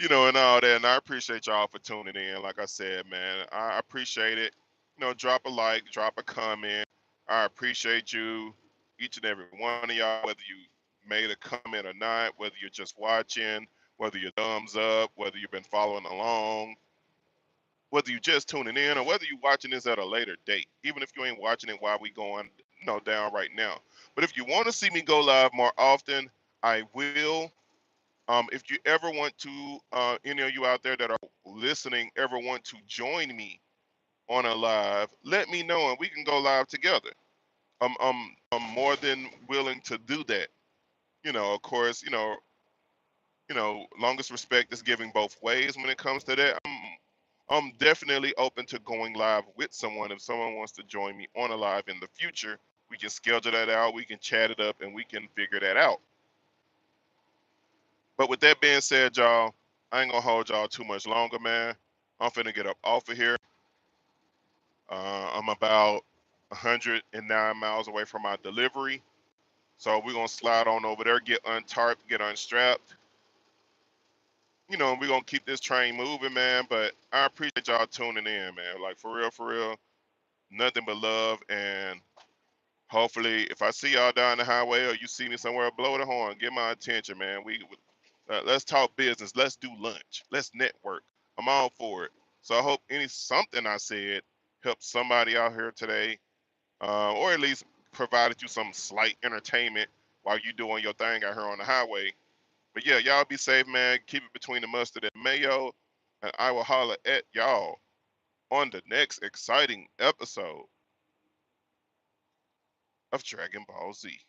and all that. And I appreciate y'all for tuning in. Like I said, man, I appreciate it. Drop a like, drop a comment. I appreciate you, each and every one of y'all, whether you made a comment or not, whether you're just watching, whether you're thumbs up, whether you've been following along, whether you're just tuning in, or whether you're watching this at a later date, even if you ain't watching it while we going down right now. But if you want to see me go live more often, I will. If you ever want to, any of you out there that are listening, ever want to join me on a live, let me know and we can go live together. I'm more than willing to do that. Of course, longest respect is giving both ways when it comes to that. I'm definitely open to going live with someone. If someone wants to join me on a live in the future, we can schedule that out, we can chat it up, and we can figure that out. But with that being said, y'all, I ain't gonna hold y'all too much longer, man. I'm finna get up off of here. I'm about 109 miles away from my delivery. So we're gonna slide on over there, get untarped, get unstrapped. We're gonna keep this train moving, man. But I appreciate y'all tuning in, man. Like for real, nothing but love. And hopefully, if I see y'all down the highway or you see me somewhere, blow the horn, get my attention, man. Let's talk business. Let's do lunch. Let's network. I'm all for it. So I hope something I said helped somebody out here today, or at least provided you some slight entertainment while you doing your thing out here on the highway. But yeah, y'all be safe, man. Keep it between the mustard and mayo, and I will holler at y'all on the next exciting episode of Dragon Ball Z.